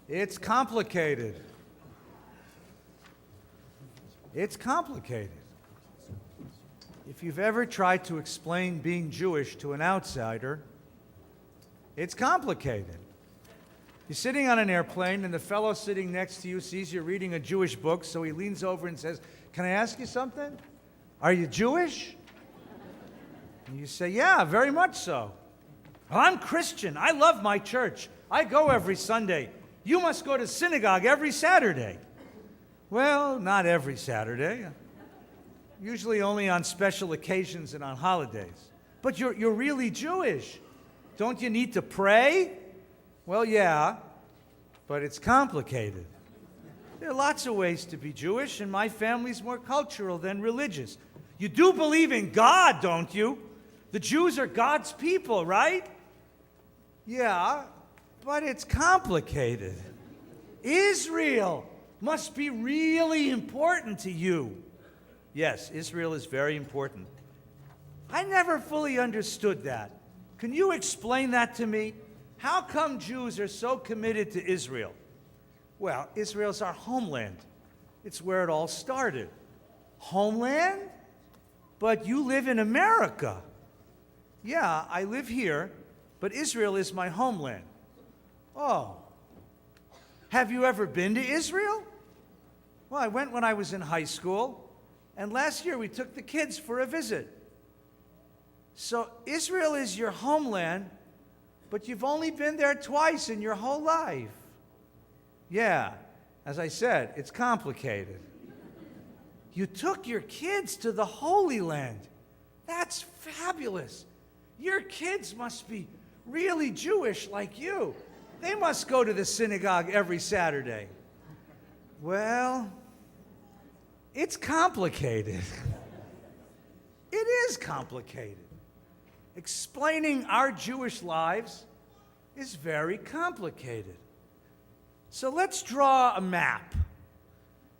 It's complicated. It's complicated. If you've ever tried to explain being Jewish to an outsider, it's complicated. You're sitting on an airplane, and the fellow sitting next to you sees you're reading a Jewish book, so he leans over and says, "Can I ask you something? Are you Jewish?" And you say, "Yeah, very much so." "Well, I'm Christian. I love my church. I go every Sunday. You must go to synagogue every Saturday." "Well, not every Saturday. Usually only on special occasions and on holidays." "But you're really Jewish. Don't you need to pray?" "Well, yeah, but it's complicated. There are lots of ways to be Jewish, and my family's more cultural than religious." "You do believe in God, don't you? The Jews are God's people, right?" "Yeah, but it's complicated. Israel must be really important to you." "Yes, Israel is very important." "I never fully understood that. Can you explain that to me? How come Jews are so committed to Israel?" "Well, Israel's our homeland. It's where it all started." "Homeland? But you live in America." "Yeah, I live here, but Israel is my homeland." "Oh. Have you ever been to Israel?" "Well, I went when I was in high school, and last year we took the kids for a visit." "So Israel is your homeland, but you've only been there twice in your whole life." "Yeah, as I said, it's complicated." "You took your kids to the Holy Land. That's fabulous. Your kids must be really Jewish like you. They must go to the synagogue every Saturday." "Well, it's complicated." It is complicated. Explaining our Jewish lives is very complicated. So let's draw a map.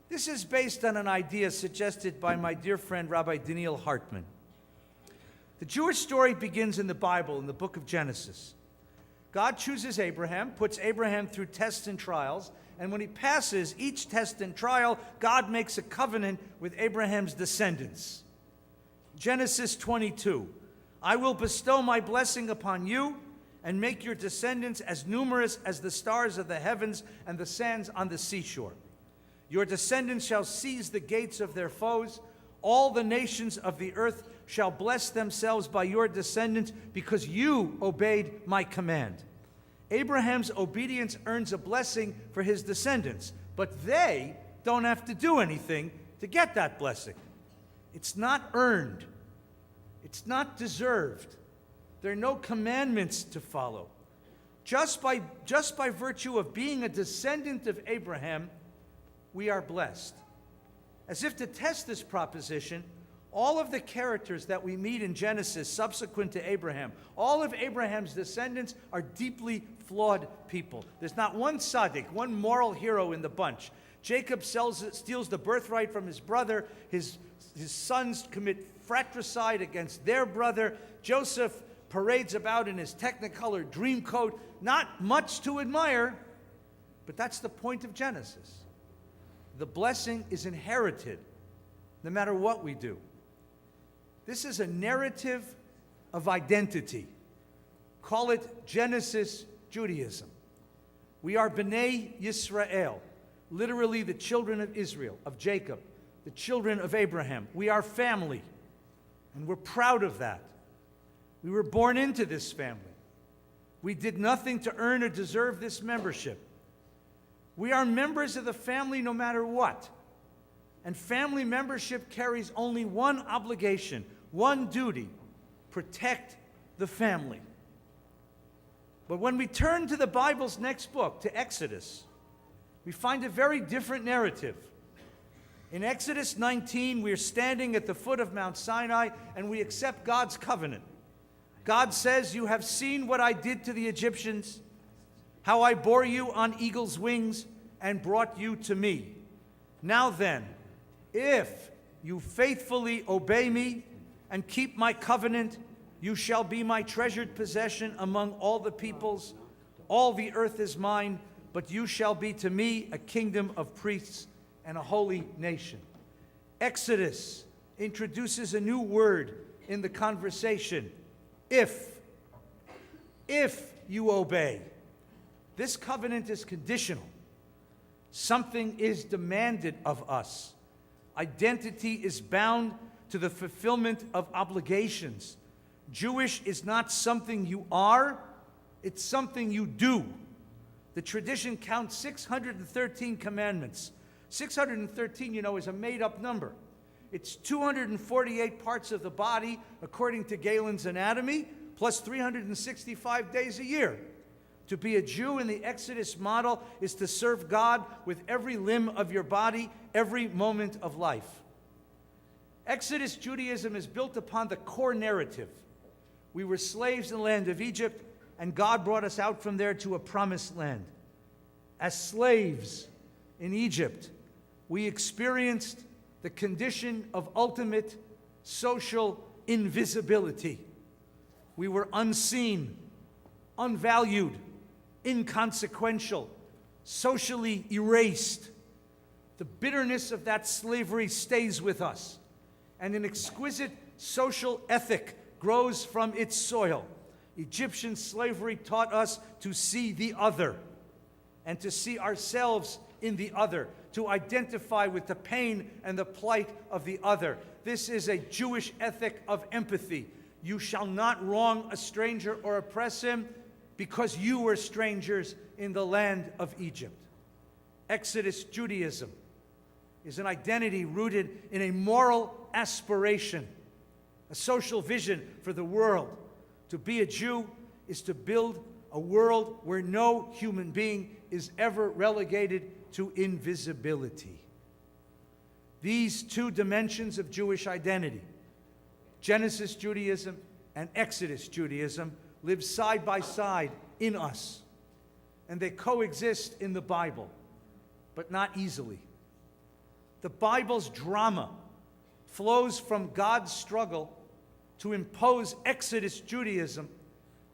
This is based on an idea suggested by my dear friend Rabbi Daniel Hartman. The Jewish story begins in the Bible, in the book of Genesis. God chooses Abraham, puts Abraham through tests and trials, and when he passes each test and trial, God makes a covenant with Abraham's descendants. Genesis 22. "I will bestow my blessing upon you and make your descendants as numerous as the stars of the heavens and the sands on the seashore. Your descendants shall seize the gates of their foes. All the nations of the earth shall bless themselves by your descendants because you obeyed my command." Abraham's obedience earns a blessing for his descendants, but they don't have to do anything to get that blessing. It's not earned. It's not deserved. There are no commandments to follow. Just by virtue of being a descendant of Abraham, we are blessed. As if to test this proposition, all of the characters that we meet in Genesis subsequent to Abraham, all of Abraham's descendants are deeply flawed people. There's not one tzaddik, one moral hero in the bunch. Jacob steals the birthright from his brother. His sons commit fratricide against their brother. Joseph parades about in his technicolor dream coat. Not much to admire, but that's the point of Genesis. The blessing is inherited no matter what we do. This is a narrative of identity. Call it Genesis Judaism. We are B'nai Yisrael, literally the children of Israel, of Jacob, the children of Abraham. We are family, and we're proud of that. We were born into this family. We did nothing to earn or deserve this membership. We are members of the family no matter what. And family membership carries only one obligation, one duty: protect the family. But when we turn to the Bible's next book, to Exodus, we find a very different narrative. In Exodus 19, we are standing at the foot of Mount Sinai, and we accept God's covenant. God says, "You have seen what I did to the Egyptians, how I bore you on eagle's wings and brought you to me. Now then, if you faithfully obey me and keep my covenant, you shall be my treasured possession among all the peoples. All the earth is mine. but you shall be to me a kingdom of priests and a holy nation. Exodus introduces a new word in the conversation. If you obey. This covenant is conditional. Something is demanded of us. Identity is bound to the fulfillment of obligations. Jewish is not something you are, it's something you do. The tradition counts 613 commandments. 613, is a made-up number. It's 248 parts of the body, according to Galen's anatomy, plus 365 days a year. To be a Jew in the Exodus model is to serve God with every limb of your body, every moment of life. Exodus Judaism is built upon the core narrative. We were slaves in the land of Egypt, and God brought us out from there to a promised land. As slaves in Egypt, we experienced the condition of ultimate social invisibility. We were unseen, unvalued, inconsequential, socially erased. The bitterness of that slavery stays with us, and an exquisite social ethic grows from its soil. Egyptian slavery taught us to see the other and to see ourselves in the other, to identify with the pain and the plight of the other. This is a Jewish ethic of empathy. You shall not wrong a stranger or oppress him because you were strangers in the land of Egypt. Exodus Judaism is an identity rooted in a moral aspiration, a social vision for the world. To be a Jew is to build a world where no human being is ever relegated to invisibility. These two dimensions of Jewish identity, Genesis Judaism and Exodus Judaism, live side by side in us, and they coexist in the Bible, but not easily. The Bible's drama flows from God's struggle to impose Exodus Judaism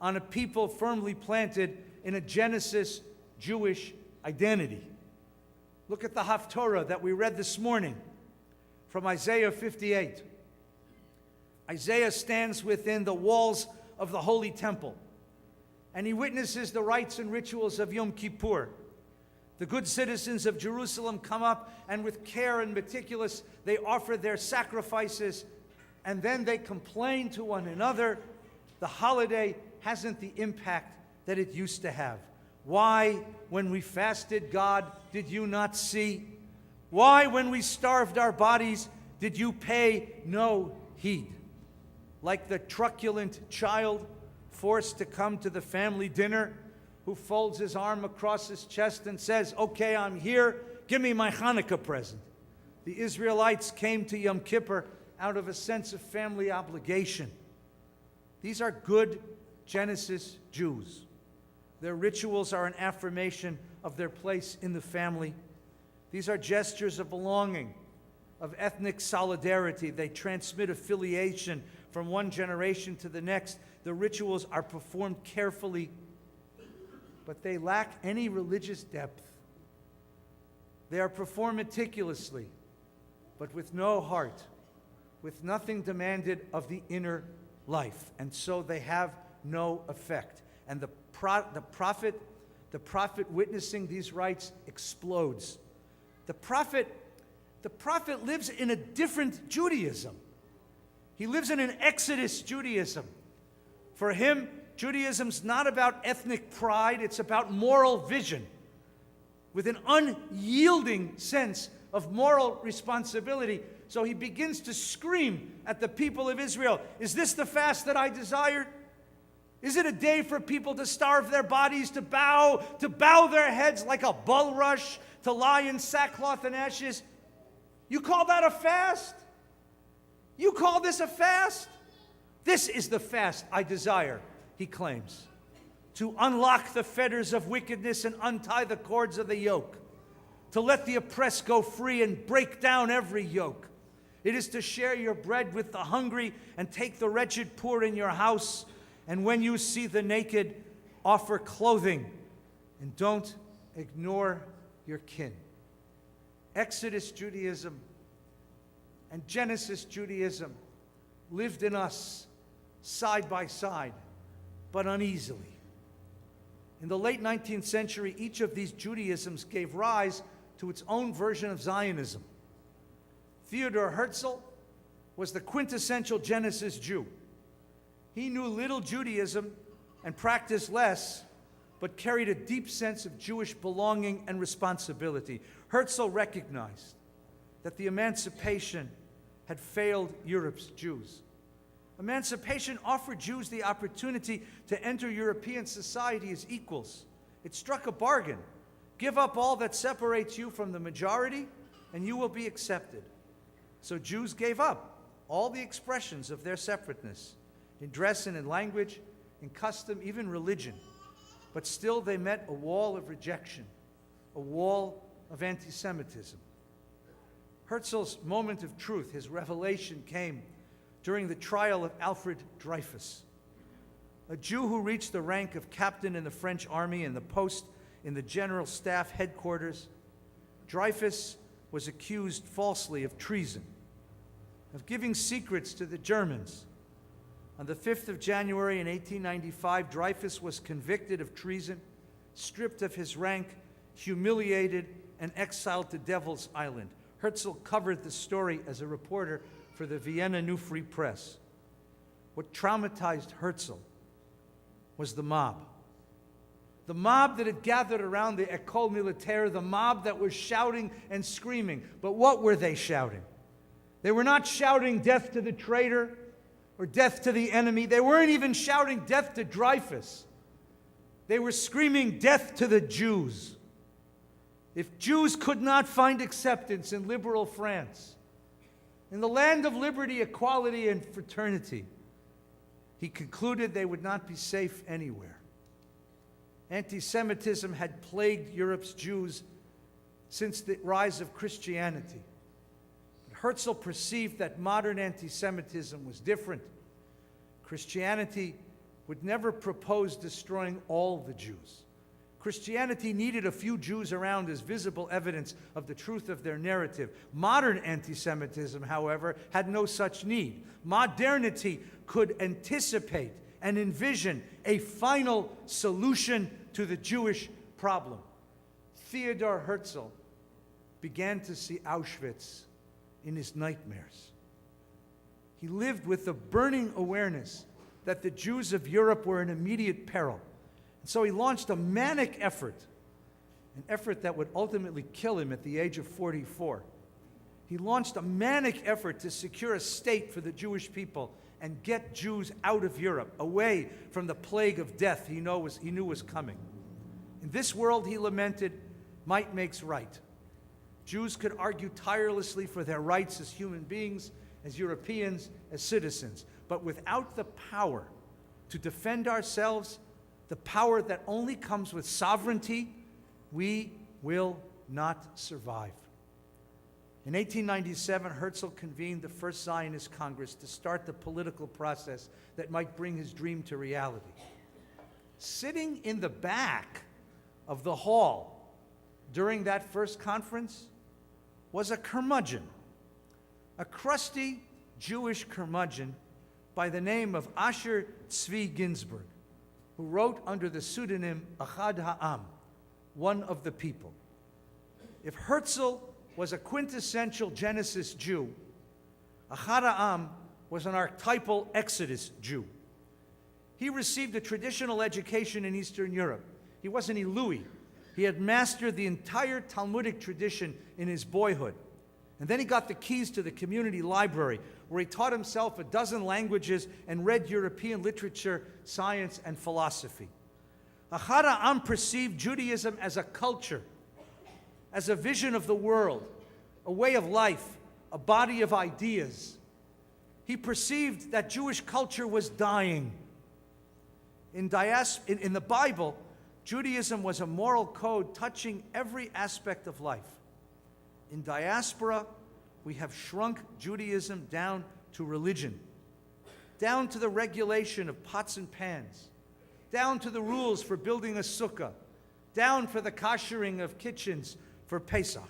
on a people firmly planted in a Genesis Jewish identity. Look at the Haftorah that we read this morning from Isaiah 58. Isaiah stands within the walls of the Holy Temple, and he witnesses the rites and rituals of Yom Kippur. The good citizens of Jerusalem come up, and with care and meticulous, they offer their sacrifices, and then they complain to one another. The holiday hasn't the impact that it used to have. Why, when we fasted, God, did you not see? Why, when we starved our bodies, did you pay no heed? Like the truculent child forced to come to the family dinner, who folds his arm across his chest and says, "Okay, I'm here, give me my Hanukkah present." The Israelites came to Yom Kippur out of a sense of family obligation. These are good Genesis Jews. Their rituals are an affirmation of their place in the family. These are gestures of belonging, of ethnic solidarity. They transmit affiliation from one generation to the next. The rituals are performed carefully, but they lack any religious depth. They are performed meticulously, but with no heart, with nothing demanded of the inner life, and so they have no effect. And the prophet witnessing these rites explodes. The prophet lives in a different Judaism. He lives in an Exodus Judaism. For him, Judaism's not about ethnic pride, it's about moral vision, with an unyielding sense of moral responsibility. So he begins to scream at the people of Israel, "Is this the fast that I desired? Is it a day for people to starve their bodies, to bow their heads like a bulrush, to lie in sackcloth and ashes? You call that a fast? You call this a fast? This is the fast I desire," he claims. "To unlock the fetters of wickedness and untie the cords of the yoke. To let the oppressed go free and break down every yoke. It is to share your bread with the hungry and take the wretched poor in your house. And when you see the naked, offer clothing, and don't ignore your kin. Exodus Judaism and Genesis Judaism lived in us side by side, but uneasily. In the late 19th century, each of these Judaisms gave rise to its own version of Zionism. Theodor Herzl was the quintessential Genesis Jew. He knew little Judaism and practiced less, but carried a deep sense of Jewish belonging and responsibility. Herzl recognized that the emancipation had failed Europe's Jews. Emancipation offered Jews the opportunity to enter European society as equals. It struck a bargain. Give up all that separates you from the majority, and you will be accepted. So Jews gave up all the expressions of their separateness, in dress and in language, in custom, even religion. But still they met a wall of rejection, a wall of anti-Semitism. Herzl's moment of truth, his revelation, came during the trial of Alfred Dreyfus, a Jew who reached the rank of captain in the French army and the post in the General Staff headquarters. Dreyfus was accused falsely of treason, of giving secrets to the Germans. On the 5th of January in 1895, Dreyfus was convicted of treason, stripped of his rank, humiliated, and exiled to Devil's Island. Herzl covered the story as a reporter for the Vienna New Free Press. What traumatized Herzl was the mob. The mob that had gathered around the École Militaire, the mob that was shouting and screaming. But what were they shouting? They were not shouting death to the traitor or death to the enemy. They weren't even shouting death to Dreyfus. They were screaming death to the Jews. If Jews could not find acceptance in liberal France, in the land of liberty, equality, and fraternity, he concluded they would not be safe anywhere. Anti-Semitism had plagued Europe's Jews since the rise of Christianity. Herzl perceived that modern anti-Semitism was different. Christianity would never propose destroying all the Jews. Christianity needed a few Jews around as visible evidence of the truth of their narrative. Modern anti-Semitism, however, had no such need. Modernity could anticipate and envision a final solution to the Jewish problem. Theodor Herzl began to see Auschwitz in his nightmares. He lived with the burning awareness that the Jews of Europe were in immediate peril. And so he launched a manic effort, an effort that would ultimately kill him at the age of 44. He launched a manic effort to secure a state for the Jewish people and get Jews out of Europe, away from the plague of death he knew was coming. In this world, he lamented, might makes right. Jews could argue tirelessly for their rights as human beings, as Europeans, as citizens, but without the power to defend ourselves, the power that only comes with sovereignty, we will not survive. In 1897, Herzl convened the First Zionist Congress to start the political process that might bring his dream to reality. Sitting in the back of the hall during that first conference was a curmudgeon, a crusty Jewish curmudgeon by the name of Asher Tzvi Ginsburg, who wrote under the pseudonym Achad Ha'am, one of the people. If Herzl was a quintessential Genesis Jew, Achad Ha'am was an archetypal Exodus Jew. He received a traditional education in Eastern Europe. He wasn't Elui. He had mastered the entire Talmudic tradition in his boyhood. And then he got the keys to the community library, where he taught himself a dozen languages and read European literature, science, and philosophy. Achad Ha'am perceived Judaism as a culture, as a vision of the world, a way of life, a body of ideas. He perceived that Jewish culture was dying. In the Bible, Judaism was a moral code touching every aspect of life. In diaspora, we have shrunk Judaism down to religion, down to the regulation of pots and pans, down to the rules for building a sukkah, down for the koshering of kitchens for Pesach.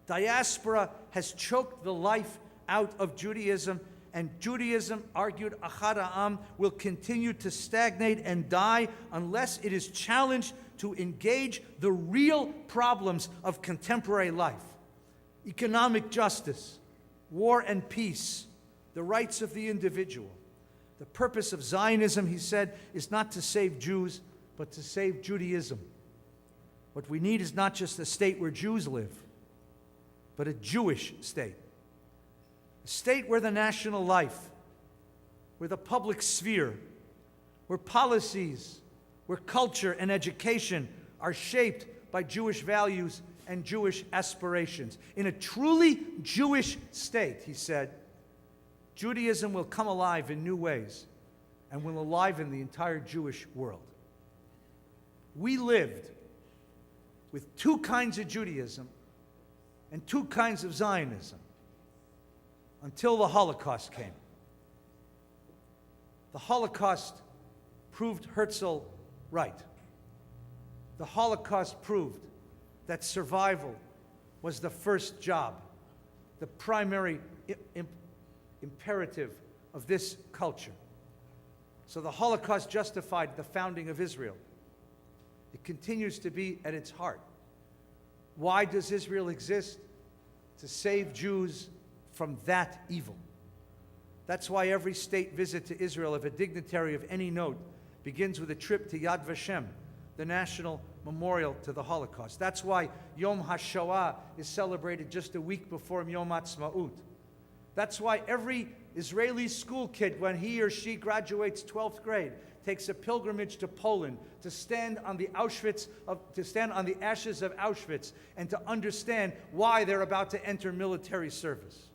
Diaspora has choked the life out of Judaism, and Judaism, argued Achad Ha'am, will continue to stagnate and die unless it is challenged to engage the real problems of contemporary life: economic justice, war and peace, the rights of the individual. The purpose of Zionism, he said, is not to save Jews, but to save Judaism. What we need is not just a state where Jews live, but a Jewish state. A state where the national life, where the public sphere, where policies, where culture and education are shaped by Jewish values and Jewish aspirations. In a truly Jewish state, he said, Judaism will come alive in new ways and will enliven the entire Jewish world. We lived with two kinds of Judaism and two kinds of Zionism until the Holocaust came. The Holocaust proved Herzl right. The Holocaust proved that survival was the first job, the primary imperative of this culture. So the Holocaust justified the founding of Israel. It continues to be at its heart. Why does Israel exist? To save Jews from that evil. That's why every state visit to Israel of a dignitary of any note begins with a trip to Yad Vashem, the national memorial to the Holocaust. That's why Yom HaShoah is celebrated just a week before Yom Ha'atzmaut. That's why every Israeli school kid, when he or she graduates 12th grade, takes a pilgrimage to Poland to stand on the ashes of Auschwitz and to understand why they're about to enter military service.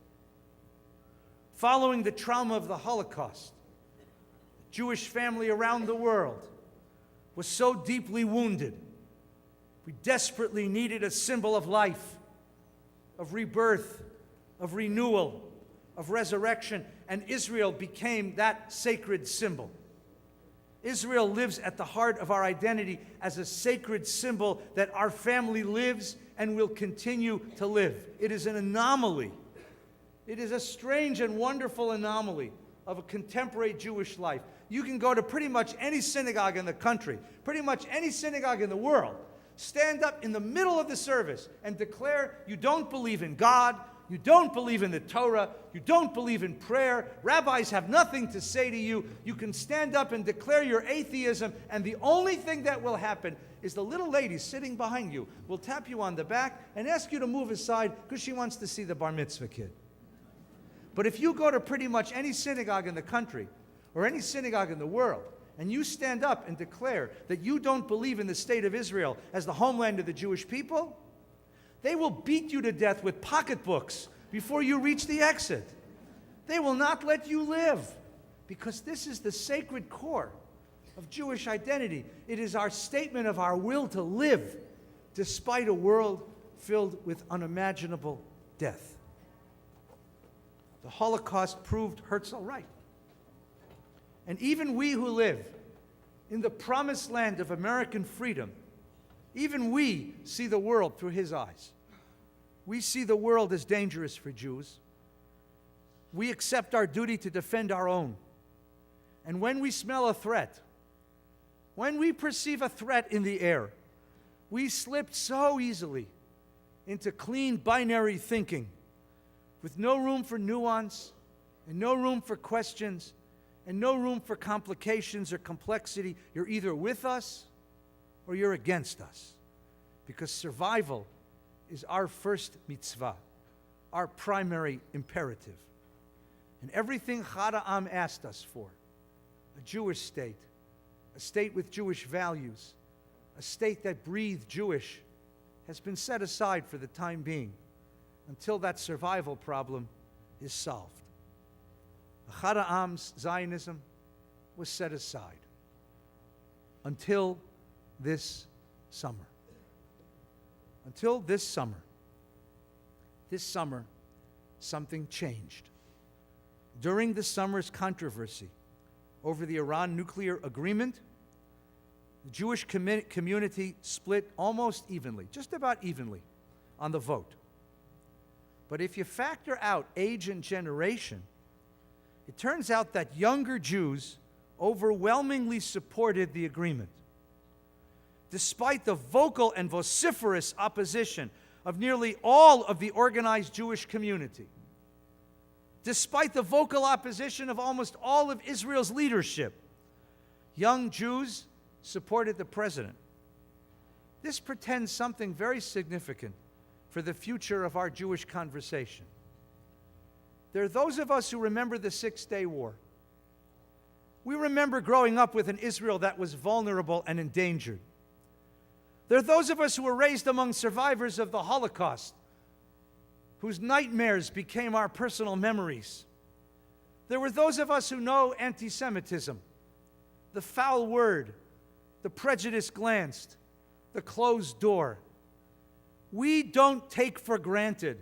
Following the trauma of the Holocaust, the Jewish family around the world was so deeply wounded. We desperately needed a symbol of life, of rebirth, of renewal, of resurrection, and Israel became that sacred symbol. Israel lives at the heart of our identity as a sacred symbol that our family lives and will continue to live. It is an anomaly. It is a strange and wonderful anomaly of a contemporary Jewish life. You can go to pretty much any synagogue in the country, pretty much any synagogue in the world, stand up in the middle of the service and declare you don't believe in God, you don't believe in the Torah, you don't believe in prayer, rabbis have nothing to say to you. You can stand up and declare your atheism, and the only thing that will happen is the little lady sitting behind you will tap you on the back and ask you to move aside because she wants to see the bar mitzvah kid. But if you go to pretty much any synagogue in the country or any synagogue in the world, and you stand up and declare that you don't believe in the state of Israel as the homeland of the Jewish people, they will beat you to death with pocketbooks before you reach the exit. They will not let you live, because this is the sacred core of Jewish identity. It is our statement of our will to live despite a world filled with unimaginable death. The Holocaust proved Herzl right. And even we who live in the promised land of American freedom, even we see the world through his eyes. We see the world as dangerous for Jews. We accept our duty to defend our own. And when we smell a threat, when we perceive a threat in the air, we slip so easily into clean binary thinking with no room for nuance and no room for questions and no room for complications or complexity. You're either with us or you're against us, because survival is our first mitzvah, our primary imperative. And everything Chad Ha'am asked us for, a Jewish state, a state with Jewish values, a state that breathed Jewish, has been set aside for the time being until that survival problem is solved. Chad Ha'am's Zionism was set aside until this summer. Until this summer. This summer, something changed. During the summer's controversy over the Iran nuclear agreement, The Jewish community split almost evenly, just about evenly, on the vote. But if you factor out age and generation, it turns out that younger Jews overwhelmingly supported the agreement, despite the vocal and vociferous opposition of nearly all of the organized Jewish community, despite the vocal opposition of almost all of Israel's leadership. Young Jews supported the president. This portends something very significant for the future of our Jewish conversation. There are those of us who remember the Six-Day War. We remember growing up with an Israel that was vulnerable and endangered. There are those of us who were raised among survivors of the Holocaust, whose nightmares became our personal memories. There were those of us who know anti-Semitism, the foul word, the prejudiced glance, the closed door. We don't take for granted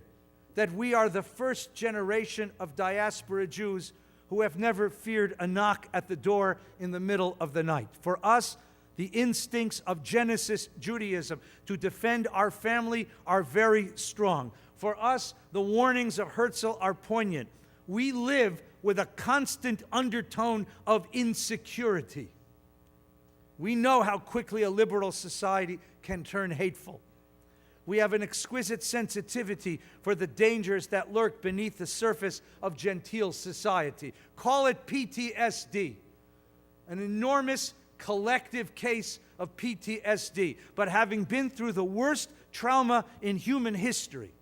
that we are the first generation of diaspora Jews who have never feared a knock at the door in the middle of the night. For us, the instincts of Genesis Judaism to defend our family are very strong. For us, the warnings of Herzl are poignant. We live with a constant undertone of insecurity. We know how quickly a liberal society can turn hateful. We have an exquisite sensitivity for the dangers that lurk beneath the surface of genteel society. Call it PTSD, an enormous collective case of PTSD. But having been through the worst trauma in human history,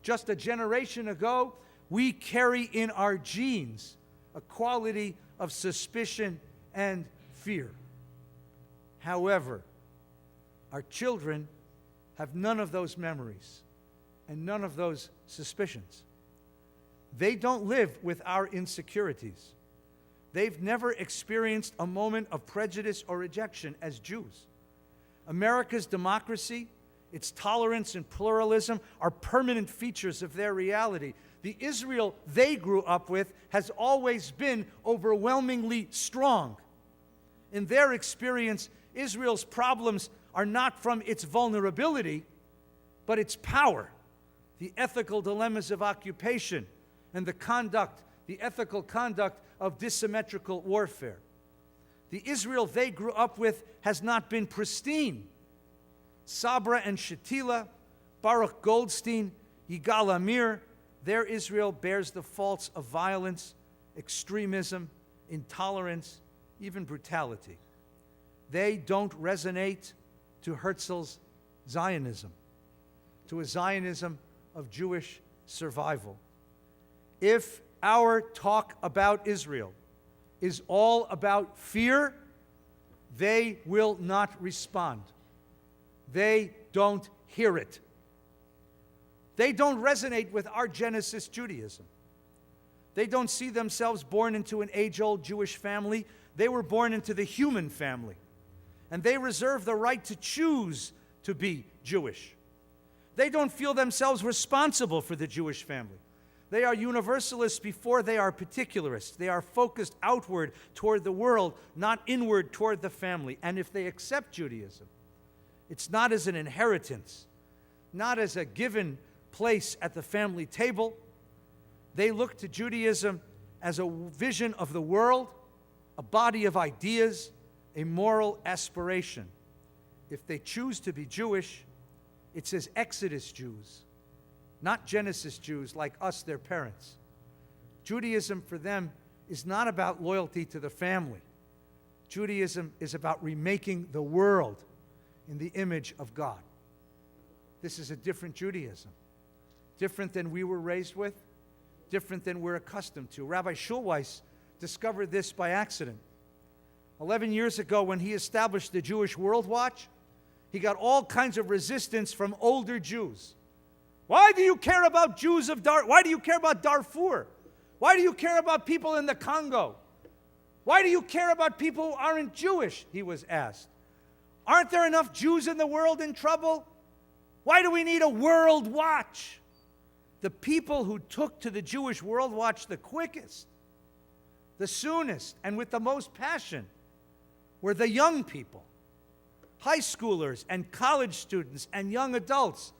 just a generation ago, we carry in our genes a quality of suspicion and fear. However, our children have none of those memories and none of those suspicions. They don't live with our insecurities. They've never experienced a moment of prejudice or rejection as Jews. America's democracy, its tolerance and pluralism are permanent features of their reality. The Israel they grew up with has always been overwhelmingly strong. In their experience, Israel's problems are not from its vulnerability, but its power, the ethical dilemmas of occupation, and the ethical conduct of dissymmetrical warfare. The Israel they grew up with has not been pristine. Sabra and Shatila, Baruch Goldstein, Yigal Amir, their Israel bears the faults of violence, extremism, intolerance, even brutality. They don't resonate to Herzl's Zionism, to a Zionism of Jewish survival. If our talk about Israel is all about fear, they will not respond. They don't hear it. They don't resonate with our Genesis Judaism. They don't see themselves born into an age-old Jewish family. They were born into the human family. And they reserve the right to choose to be Jewish. They don't feel themselves responsible for the Jewish family. They are universalists before they are particularists. They are focused outward toward the world, not inward toward the family. And if they accept Judaism, it's not as an inheritance, not as a given place at the family table. They look to Judaism as a vision of the world, a body of ideas, a moral aspiration. If they choose to be Jewish, it's as Exodus Jews, not Genesis Jews like us, their parents. Judaism for them is not about loyalty to the family. Judaism is about remaking the world in the image of God. This is a different Judaism, different than we were raised with, different than we're accustomed to. Rabbi Schulweis discovered this by accident. 11 years ago, when he established the Jewish World Watch, he got all kinds of resistance from older Jews. Why do you care about Jews of Why do you care about Darfur? Why do you care about people in the Congo? Why do you care about people who aren't Jewish? He was asked. Aren't there enough Jews in the world in trouble? Why do we need a world watch? The people who took to the Jewish World Watch the quickest, the soonest, and with the most passion were the young people. high schoolers and college students and young adults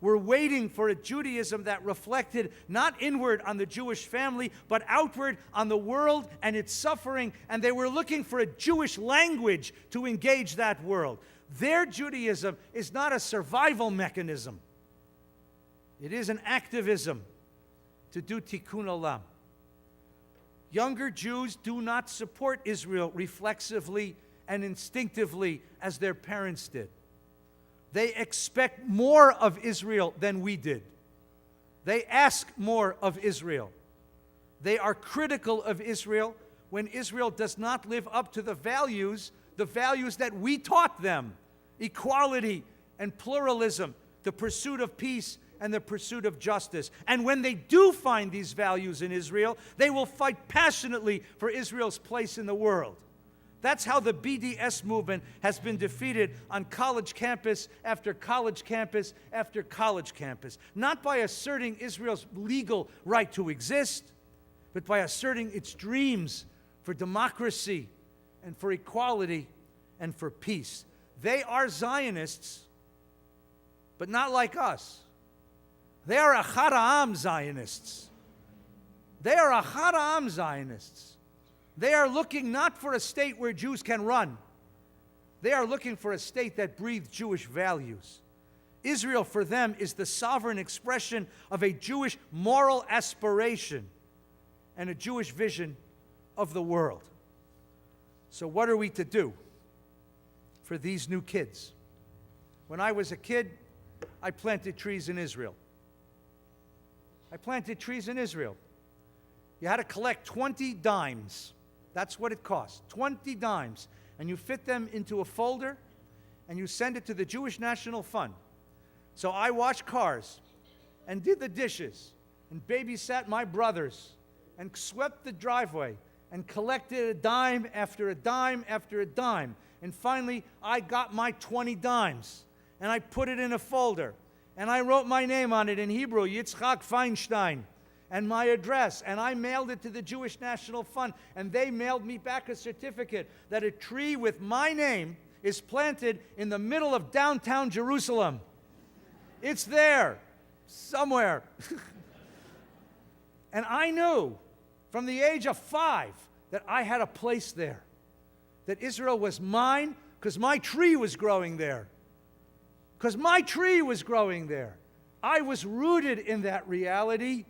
were waiting for a Judaism that reflected not inward on the Jewish family, but outward on the world and its suffering, and they were looking for a Jewish language to engage that world. Their Judaism is not a survival mechanism. It is an activism to do tikkun olam. Younger Jews do not support Israel reflexively and instinctively as their parents did. They expect more of Israel than we did. They ask more of Israel. They are critical of Israel when Israel does not live up to the values that we taught them: equality and pluralism, the pursuit of peace and the pursuit of justice. And when they do find these values in Israel, they will fight passionately for Israel's place in the world. That's how the BDS movement has been defeated on college campus after college campus after college campus. Not by asserting Israel's legal right to exist, but by asserting its dreams for democracy and for equality and for peace. They are Zionists, but not like us. They are Achad Ha'am Zionists. They are Achad Ha'am Zionists. They are looking not for a state where Jews can run. They are looking for a state that breathes Jewish values. Israel, for them, is the sovereign expression of a Jewish moral aspiration and a Jewish vision of the world. So what are we to do for these new kids? When I was a kid, I planted trees in Israel. I planted trees in Israel. You had to collect 20 dimes. That's what it cost, 20 dimes. And you fit them into a folder, and you send it to the Jewish National Fund. So I washed cars, and did the dishes, and babysat my brothers, and swept the driveway, and collected a dime after a dime after a dime. And finally, I got my 20 dimes, and I put it in a folder, and I wrote my name on it in Hebrew, Yitzchak Feinstein, and my address, and I mailed it to the Jewish National Fund, and they mailed me back a certificate that a tree with my name is planted in the middle of downtown Jerusalem. It's there, somewhere. And I knew from the age of 5 that I had a place there, that Israel was mine because my tree was growing there. Because my tree was growing there. I was rooted in that reality.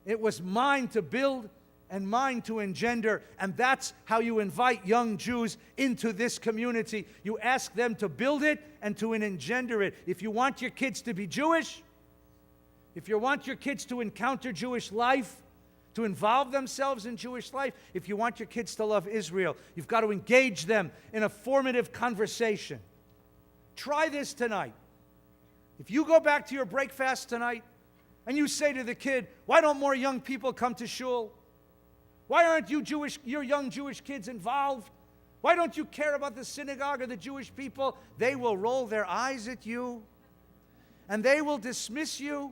It was mine to build and mine to engender, and that's how you invite young Jews into this community. You ask them to build it and to engender it. If you want your kids to be Jewish, if you want your kids to encounter Jewish life, to involve themselves in Jewish life, if you want your kids to love Israel, you've got to engage them in a formative conversation. Try this tonight. If you go back to your break fast tonight, and you say to the kid, why don't more young people come to shul? Why aren't your young Jewish kids involved? Why don't you care about the synagogue or the Jewish people? They will roll their eyes at you, and they will dismiss you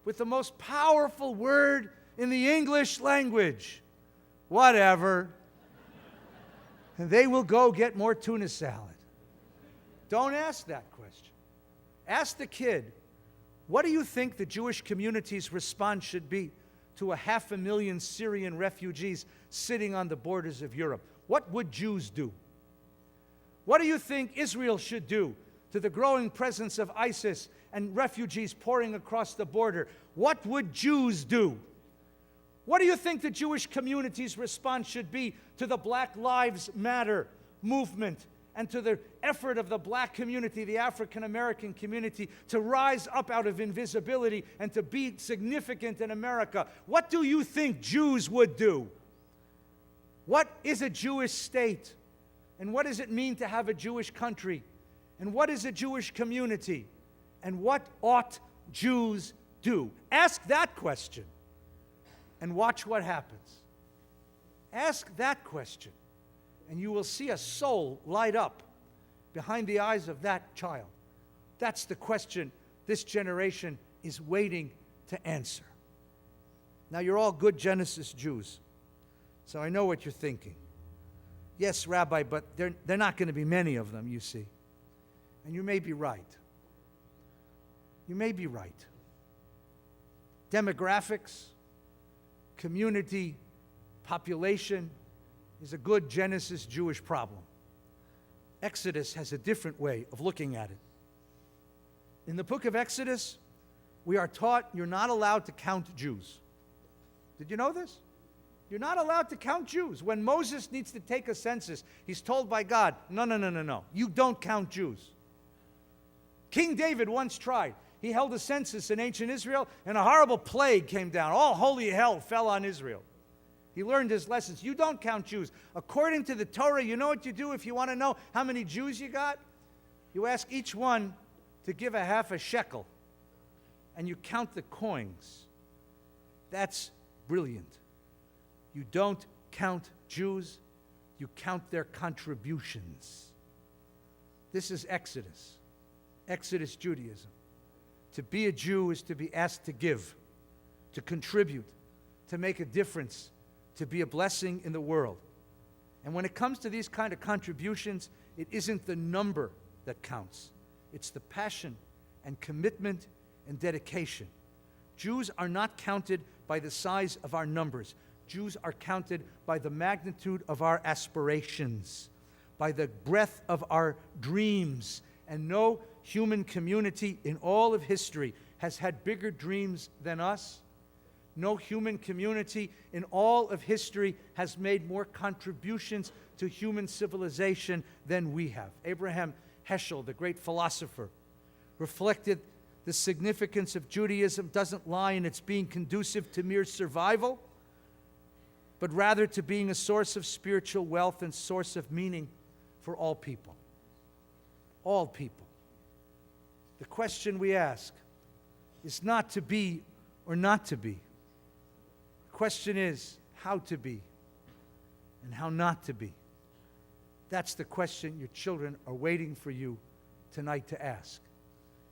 with the most powerful word in the English language. Whatever. And they will go get more tuna salad. Don't ask that question. Ask the kid, what do you think the Jewish community's response should be to 500,000 Syrian refugees sitting on the borders of Europe? What would Jews do? What do you think Israel should do to the growing presence of ISIS and refugees pouring across the border? What would Jews do? What do you think the Jewish community's response should be to the Black Lives Matter movement and to the effort of the black community, the African American community, to rise up out of invisibility and to be significant in America? What do you think Jews would do? What is a Jewish state? And what does it mean to have a Jewish country? And what is a Jewish community? And what ought Jews do? Ask that question and watch what happens. Ask that question, and you will see a soul light up behind the eyes of that child. That's the question this generation is waiting to answer. Now, you're all good Genesis Jews, so I know what you're thinking. Yes, Rabbi, but they're not going to be many of them, you see. And you may be right. You may be right. Demographics, community, population is a good Genesis Jewish problem. Exodus has a different way of looking at it. In the book of Exodus, we are taught you're not allowed to count Jews. Did you know this? You're not allowed to count Jews. When Moses needs to take a census, he's told by God, no. You don't count Jews. King David once tried. He held a census in ancient Israel, and a horrible plague came down. All holy hell fell on Israel. He learned his lessons. You don't count Jews. According to the Torah, you know what you do if you want to know how many Jews you got? You ask each one to give a half a shekel, and you count the coins. That's brilliant. You don't count Jews, you count their contributions. This is Exodus Judaism. To be a Jew is to be asked to give, to contribute, to make a difference, to be a blessing in the world. And when it comes to these kind of contributions, it isn't the number that counts. It's the passion and commitment and dedication. Jews are not counted by the size of our numbers. Jews are counted by the magnitude of our aspirations, by the breadth of our dreams. And no human community in all of history has had bigger dreams than us. No human community in all of history has made more contributions to human civilization than we have. Abraham Heschel, the great philosopher, reflected the significance of Judaism doesn't lie in its being conducive to mere survival, but rather to being a source of spiritual wealth and source of meaning for all people. All people. The question we ask is not to be or not to be. The question is how to be and how not to be. That's the question your children are waiting for you tonight to ask.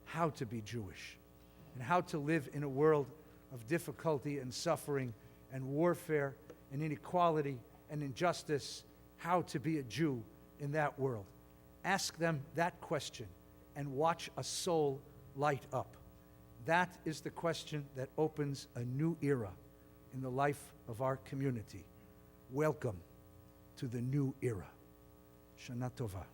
How to be Jewish and how to live in a world of difficulty and suffering and warfare and inequality and injustice, how to be a Jew in that world. Ask them that question and watch a soul light up. That is the question that opens a new era in the life of our community. Welcome to the new era. Shana Tova.